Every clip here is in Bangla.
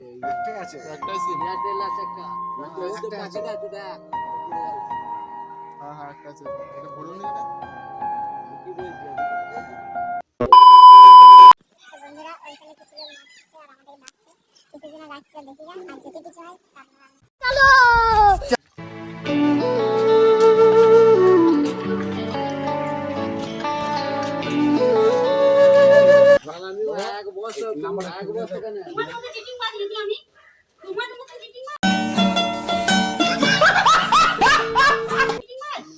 একটাই আছে, একটাই সিম। এয়ারটেল আছে একটা একটা আছে। পাঁচটা আছে দেখ হ্যাঁ হ্যাঁ একটা আছে। এটা বলুন না এটা। কি বলছি তো বন্ধুরা ওইখানে কিছু লোক মাছ খাচ্ছে আর আমাদের ডাকছে, কিছু জন ডাকছে দেখি যান, আর যদি কিছু হয় আমি এক বছর কেন তোমার মতো চিটিং বাজ নাকি আমি? তোমার মতো চিটিং বাজ?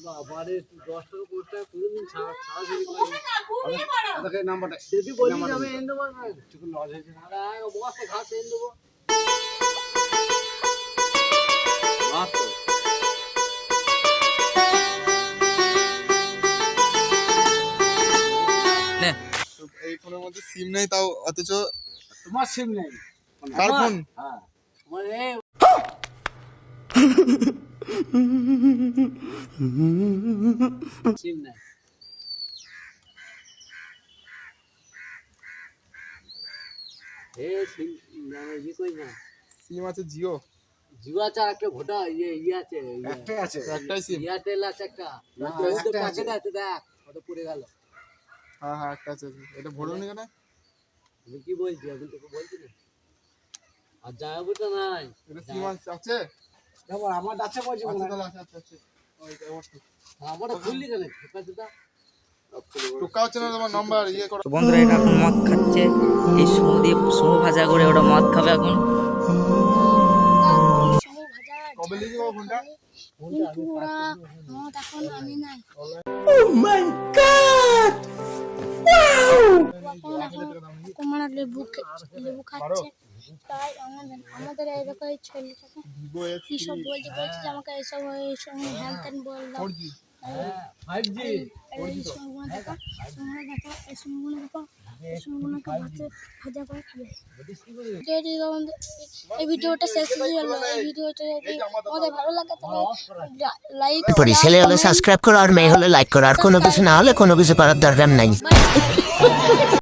বাবারে 10 টাকা 5 টাকা কোনদিন ছাড়াছাড়ি করে ওটা না, ঘুমিয়ে পড়ো। ওকে নাম্বারটা যদি বলি আমি এনে দেবো না একটু লজ হয়েছে না। আরে এক বস্তা ঘাস এনে দেবো মাত্র তো এই ফোনের মধ্যে সিম নেই তাও অথচ তোমার সিম নেই। কার ফোন? হ্যাঁ আমার এই সিম নাই এ সিম না ই কই না সিম আছে জিও। জিও আছে আর একটা ভোটা ইয়ে আছে একটাই আছে, একটাই সিম। এয়ারটেল আছে একটা একটা আছে। প্যাকেট আছে দেখ কত পড়ে গেল হ্যাঁ হ্যাঁ একটা আছে। এটা বলুন না কেন? আমি কি বলছি আমি তোকে বলছি না আর যাবো তো নাই এটা সিম আছে? দেখো আমার আছে বলছি আচ্ছা মনে হয়। তাহলে আছে আছে। ওইটা আমার তো। আমারটা খুললি কেন ঠিক আছে দা টোকা হচ্ছে না তোমার নাম্বার ইয়ে করো। তো বন্ধুরা এটা এখন মদ খাচ্ছে, এই সমু দিয়ে সমু ভাজা করে ওটা মদ খাবে এখন। কবে লিখে যাবো ফোনটা? ফোনটা আমি মত এখন আনি নাই। কুমার লেবু খাচ্ছে, তাই আমাদের এরকম ছেলেটাকে ভিভো এক্স কি সব বলছে যে আমাকে এইসব হেলথ এন্ড বললাম 4G। 5G এই সময়গুলো দেখো, এই সময়গুলো দেখো, এই সময়গুলোকে ভাজা করে খাবে। এই ভিডিওটা শেষ হয়ে গেল। এই ভিডিওটা যদি আমাদের ভালো লাগে তাহলে লাইক পরি ছেলে হলে সাবস্ক্রাইব করো আর মেয়ে হলে লাইক করো, আর কোনো কিছু না হলে কোনো কিছু করার দরকার নাই।